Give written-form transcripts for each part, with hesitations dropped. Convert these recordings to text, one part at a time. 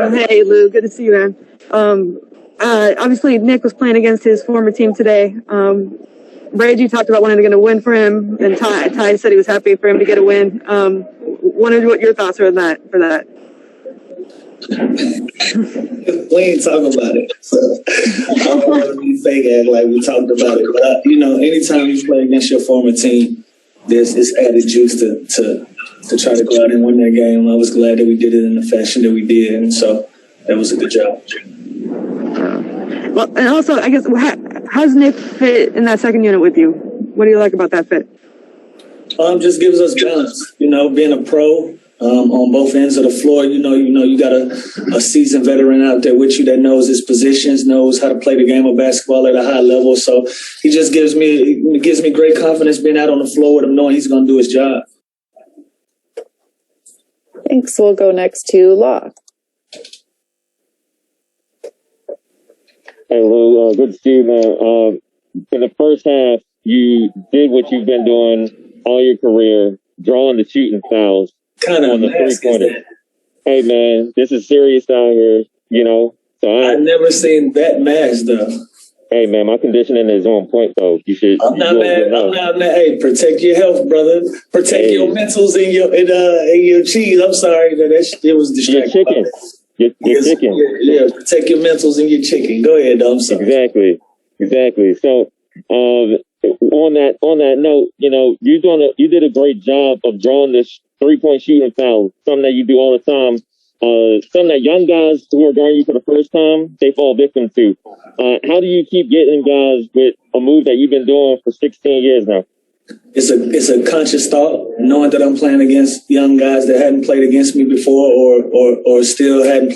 Hey, Lou. Good to see you, man. Obviously, Nick was playing against his former team today. Reggie talked about wanting to win for him, and Ty said he was happy for him to get a win. Wondered what your thoughts are on that. For that. We ain't talking about it, so I don't want to be fake act like we talked about it. But anytime you play against your former team, there's this added juice to try to go out and win that game. I was glad that we did it in the fashion that we did, and so that was a good job. Well, and also, I guess, how's Nick fit in that second unit with you? What do you like about that fit? Just gives us balance. Being a pro on both ends of the floor, you got a seasoned veteran out there with you that knows his positions, knows how to play the game of basketball at a high level. So he just gives me great confidence being out on the floor with him, knowing he's going to do his job. Thanks. We'll go next to Law. Hey, Lou, good to see you, man. In the first half, you did what you've been doing all your career, drawing the shooting fouls on the three-pointer. Hey, man, this is serious out here, So I've never seen that mask, though. Hey, man, my conditioning is on point, though. You should. I'm not mad. Hey, protect your health, brother. Protect your mentals and your cheese. I'm sorry it was distracting. Your chicken. Your chicken. Yeah, protect your mentals and your chicken. Go ahead, though. I'm sorry. Exactly. So, on that note, you did a great job of drawing this 3-point shooting foul, something that you do all the time. Something that young guys who are guarding you for the first time, they fall victim to. How do you keep getting guys with a move that you've been doing for 16 years now? It's a conscious thought, knowing that I'm playing against young guys that hadn't played against me before or still haven't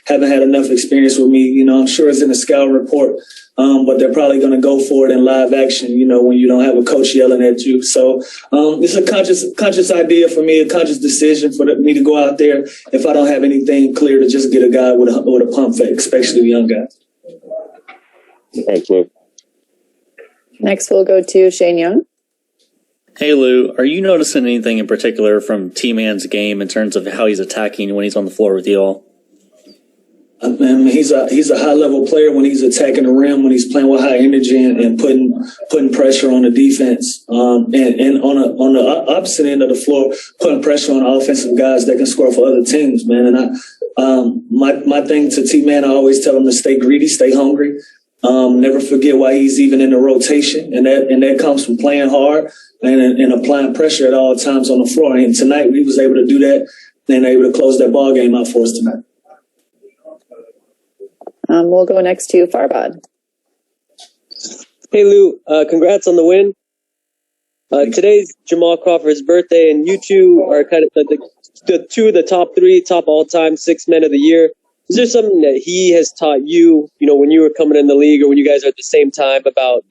had enough experience with me. I'm sure it's in the scout report, but they're probably going to go for it in live action, when you don't have a coach yelling at you. So it's a conscious idea for me, a conscious decision for me to go out there if I don't have anything clear to just get a guy with a pump fake, especially the young guys. Thanks, Lou. Next, we'll go to Shane Young. Hey, Lou, are you noticing anything in particular from T-Man's game in terms of how he's attacking when he's on the floor with you all? He's a high-level player when he's attacking the rim, when he's playing with high energy and putting pressure on the defense. And on the opposite end of the floor, putting pressure on offensive guys that can score for other teams, man. And my thing to T-Man, I always tell him to stay greedy, stay hungry. Never forget why he's even in the rotation, and that comes from playing hard and applying pressure at all times on the floor. And tonight we was able to do that and able to close that ball game out for us tonight. We'll go next to Farbad. Hey, Lou, congrats on the win. Today's Jamal Crawford's birthday, and you two are kind of the two of the top all-time 6 men of the year. Is there something that he has taught you, when you were coming in the league or when you guys are at the same time about,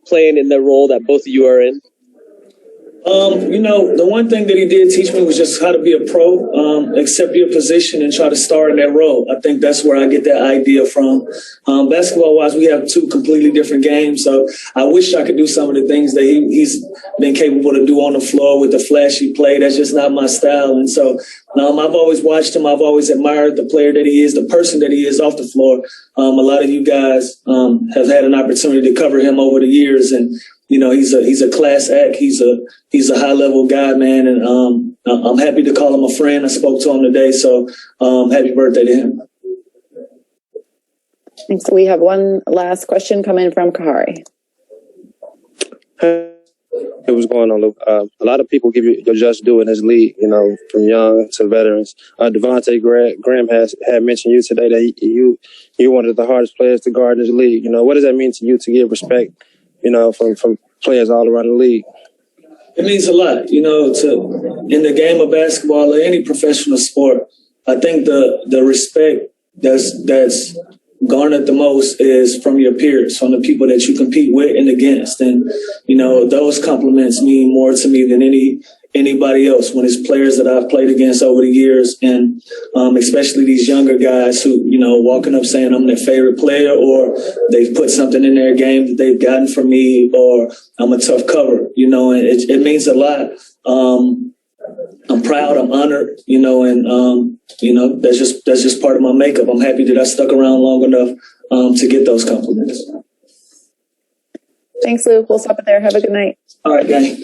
playing in the role that both of you are in? The one thing that he did teach me was just how to be a pro, accept your position and try to start in that role. I think that's where I get that idea from. Basketball-wise, we have two completely different games, so I wish I could do some of the things that he's been capable to do on the floor with the flashy play. That's just not my style. And so I've always watched him. I've always admired the player that he is, the person that he is off the floor. A lot of you guys have had an opportunity to cover him over the years, and he's a class act. He's a high level guy, man, and I'm happy to call him a friend. I spoke to him today, so happy birthday to him. Thanks. We have one last question coming from Kahari. Hey, what's going on, Luke? A lot of people give you your just due in this league, from young to veterans. Devontae Graham had mentioned you today that you're one of the hardest players to guard in this league. What does that mean to you to give respect, from players all around the league? It means a lot, in the game of basketball or any professional sport. I think the respect that's garnered the most is from your peers, from the people that you compete with and against. And, those compliments mean more to me than anybody else when it's players that I've played against over the years. And especially these younger guys who, walking up saying I'm their favorite player, or they've put something in their game that they've gotten from me, or I'm a tough cover, and it means a lot. I'm proud, I'm honored, and that's just part of my makeup. I'm happy that I stuck around long enough to get those compliments. Thanks, Lou. We'll stop it there. Have a good night. All right, gang.